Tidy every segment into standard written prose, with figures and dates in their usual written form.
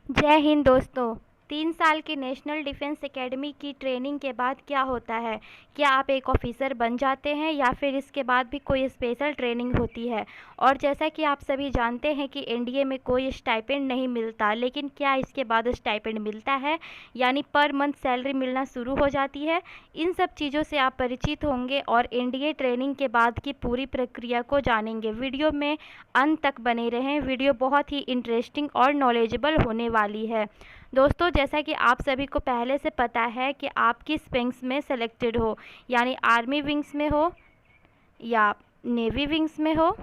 जय हिंद दोस्तों। 3 साल की नेशनल डिफेंस एकेडमी की ट्रेनिंग के बाद क्या होता है? क्या आप एक ऑफिसर बन जाते हैं या फिर इसके बाद भी कोई स्पेशल ट्रेनिंग होती है? और जैसा कि आप सभी जानते हैं कि एनडीए में कोई स्टाइपेंड नहीं मिलता, लेकिन क्या इसके बाद स्टाइपेंड मिलता है, यानी पर मंथ सैलरी मिलना शुरू हो जाती है। इन सब चीज़ों से आप परिचित होंगे और एनडीए ट्रेनिंग के बाद की पूरी प्रक्रिया को जानेंगे। वीडियो में अंत तक बने रहें, वीडियो बहुत ही इंटरेस्टिंग और नॉलेजेबल होने वाली है। दोस्तों, जैसा कि आप सभी को पहले से पता है कि आप किस विंग्स में सेलेक्टेड हो, यानी आर्मी विंग्स में हो या नेवी विंग्स में हो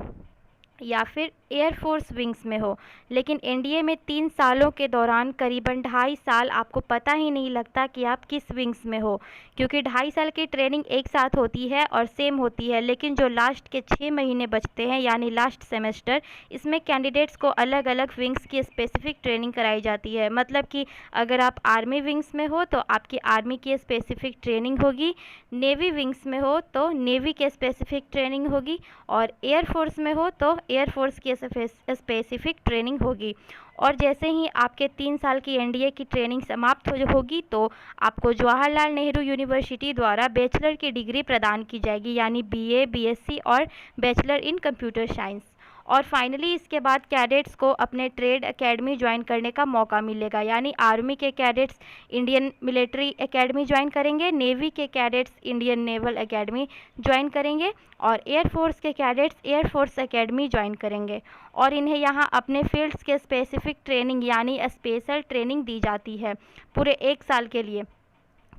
या फिर एयरफोर्स विंग्स में हो। लेकिन एनडीए में 3 सालों के दौरान करीबन 2.5 साल आपको पता ही नहीं लगता कि आप किस विंग्स में हो, क्योंकि 2.5 साल की ट्रेनिंग एक साथ होती है और सेम होती है। लेकिन जो लास्ट के 6 महीने बचते हैं, यानी लास्ट सेमेस्टर, इसमें कैंडिडेट्स को अलग अलग विंग्स की स्पेसिफिक ट्रेनिंग कराई जाती है। मतलब कि अगर आप आर्मी विंग्स में हो तो आपकी आर्मी की स्पेसिफिक ट्रेनिंग होगी, नेवी विंग्स में हो तो नेवी के स्पेसिफिक ट्रेनिंग होगी, और एयरफोर्स में हो तो एयरफोर्स की स्पेसिफिक ट्रेनिंग होगी। और जैसे ही आपके 3 साल की एनडीए की ट्रेनिंग समाप्त हो होगी तो आपको जवाहरलाल नेहरू यूनिवर्सिटी द्वारा बैचलर की डिग्री प्रदान की जाएगी, यानी बीए, बीएससी और बैचलर इन कंप्यूटर साइंस। और फाइनली इसके बाद कैडेट्स को अपने ट्रेड एकेडमी ज्वाइन करने का मौका मिलेगा, यानी आर्मी के cadets Indian military academy join करेंगे, नेवी के cadets Indian naval academy join करेंगे और एयरफोर्स के कैडेट्स एयरफोर्स एकेडमी ज्वाइन करेंगे। और इन्हें यहाँ अपने फील्ड्स के स्पेसिफिक ट्रेनिंग यानी स्पेशल ट्रेनिंग दी जाती है पूरे 1 साल के लिए,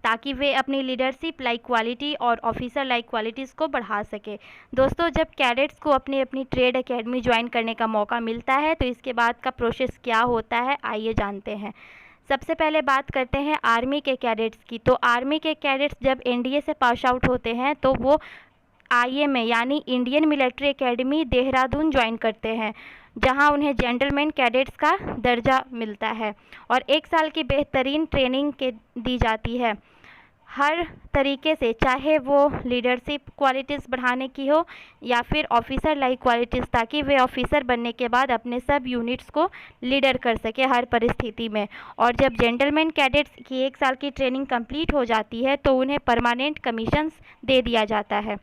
ताकि वे अपनी लीडरशिप लाइक क्वालिटी और ऑफिसर लाइक क्वालिटीज़ को बढ़ा सके। दोस्तों, जब कैडेट्स को अपनी अपनी ट्रेड एकेडमी ज्वाइन करने का मौका मिलता है तो इसके बाद का प्रोसेस क्या होता है, आइए जानते हैं। सबसे पहले बात करते हैं आर्मी के कैडेट्स की। तो आर्मी के कैडेट्स जब एनडीए से पास आउट होते हैं तो वो आईएमए यानी Indian military academy Dehradun join करते हैं, जहां उन्हें जेंटलमैन कैडेट्स का दर्जा मिलता है और 1 साल की बेहतरीन ट्रेनिंग के दी जाती है हर तरीके से, चाहे वो लीडरशिप क्वालिटीज़ बढ़ाने की हो या फिर ऑफिसर लाइक क्वालिटीज़, ताकि वे ऑफिसर बनने के बाद अपने सब यूनिट्स को लीडर कर सके हर परिस्थिति में। और जब जेंटलमैन कैडेट्स की 1 साल की ट्रेनिंग कंप्लीट हो जाती है तो उन्हें परमानेंट कमीशंस दे दिया जाता है,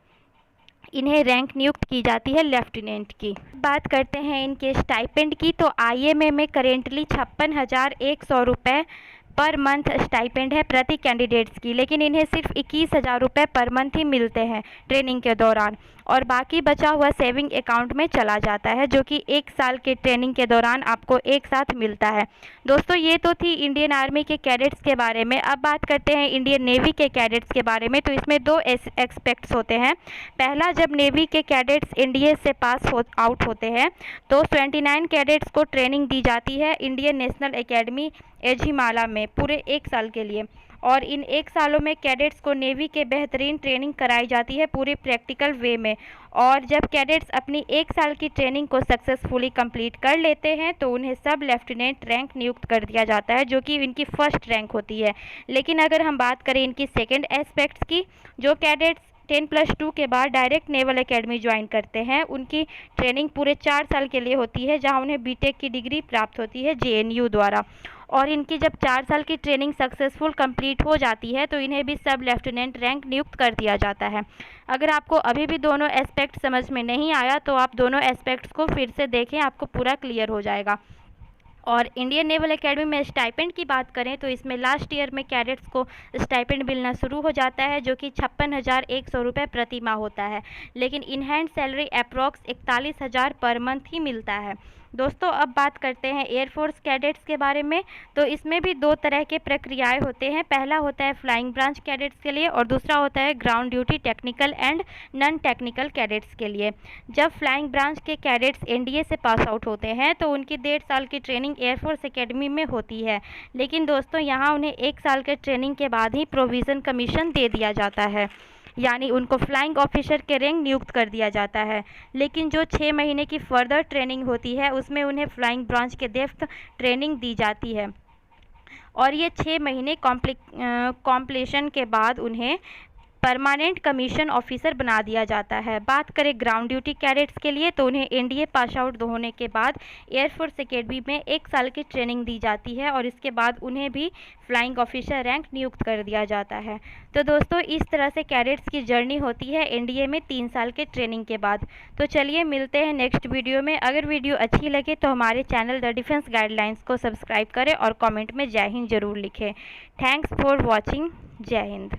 इन्हें रैंक नियुक्त की जाती है लेफ्टिनेंट की। बात करते हैं इनके स्टाइपेंड की। तो आईएमए में करेंटली 56,100 रुपये पर मंथ स्टाइपेंड है प्रति कैंडिडेट्स की, लेकिन इन्हें सिर्फ 21,000 रुपये पर मंथ ही मिलते हैं ट्रेनिंग के दौरान, और बाकी बचा हुआ सेविंग अकाउंट में चला जाता है, जो कि 1 साल के ट्रेनिंग के दौरान आपको एक साथ मिलता है। दोस्तों, ये तो थी इंडियन आर्मी के कैडेट्स के बारे में। अब बात करते हैं इंडियन नेवी के कैडेट्स के बारे में। तो इसमें दो एस्पेक्ट्स होते हैं। पहला, जब नेवी के कैडेट्स एनडीए से पास आउट होते हैं तो 29 कैडेट्स को ट्रेनिंग दी जाती है इंडियन नेशनल एकेडमी एझिमाला में पूरे 1 साल के लिए, और इन 1 सालों में कैडेट्स को नेवी के बेहतरीन ट्रेनिंग कराई जाती है पूरे प्रैक्टिकल वे में। और जब कैडेट्स अपनी 1 साल की ट्रेनिंग को सक्सेसफुली कंप्लीट कर लेते हैं तो उन्हें सब लेफ्टिनेंट रैंक नियुक्त कर दिया जाता है, जो कि इनकी फर्स्ट रैंक होती है। लेकिन अगर हम बात करें इनकी सेकेंड एस्पेक्ट्स की, जो कैडेट्स 10+2 के बाद डायरेक्ट नेवल एकेडमी ज्वाइन करते हैं, उनकी ट्रेनिंग पूरे 4 साल के लिए होती है, जहां उन्हें बीटेक की डिग्री प्राप्त होती है जेएनयू द्वारा। और इनकी जब 4 साल की ट्रेनिंग सक्सेसफुल कंप्लीट हो जाती है तो इन्हें भी सब लेफ्टिनेंट रैंक नियुक्त कर दिया जाता है। अगर आपको अभी भी दोनों एस्पेक्ट समझ में नहीं आया तो आप दोनों एस्पेक्ट्स को फिर से देखें, आपको पूरा क्लियर हो जाएगा। और इंडियन नेवल एकेडमी में स्टाइपेंड की बात करें तो इसमें लास्ट ईयर में कैडेट्स को स्टाइपेंड मिलना शुरू हो जाता है, जो कि 56,100 रुपये प्रति माह होता है, लेकिन in hand salary approx 41,000 per month ही मिलता है। दोस्तों, अब बात करते हैं एयरफोर्स कैडेट्स के बारे में। तो इसमें भी दो तरह के प्रक्रियाएं होते हैं। पहला होता है फ्लाइंग ब्रांच कैडेट्स के लिए और दूसरा होता है ground duty technical and non technical cadets के लिए। जब फ्लाइंग ब्रांच के कैडेट्स एनडीए से पास आउट होते हैं तो उनकी 1.5 साल की ट्रेनिंग एयरफोर्स एकेडमी में होती है, लेकिन दोस्तों यहाँ उन्हें 1 साल के ट्रेनिंग के बाद ही प्रोविज़न कमीशन दे दिया जाता है, यानी उनको फ्लाइंग ऑफिसर के रैंक नियुक्त कर दिया जाता है। लेकिन जो 6 महीने की फर्दर ट्रेनिंग होती है उसमें उन्हें फ्लाइंग ब्रांच के डेप्थ ट्रेनिंग दी जाती है, और ये 6 महीने कॉम्प्लीशन के बाद उन्हें परमानेंट कमीशन ऑफिसर बना दिया जाता है। बात करें ग्राउंड ड्यूटी कैडेट्स के लिए, तो उन्हें एनडीए पास आउट होने के बाद एयरफोर्स एकेडमी में 1 साल की ट्रेनिंग दी जाती है और इसके बाद उन्हें भी फ्लाइंग ऑफिसर रैंक नियुक्त कर दिया जाता है। तो दोस्तों, इस तरह से कैडेट्स की जर्नी होती है एनडीए में 3 साल के ट्रेनिंग के बाद। तो चलिए मिलते हैं नेक्स्ट वीडियो में। अगर वीडियो अच्छी लगे तो हमारे चैनल द डिफेंस गाइडलाइंस को सब्सक्राइब करें और कमेंट में जय हिंद जरूर लिखें। Thanks for watching. जय हिंद।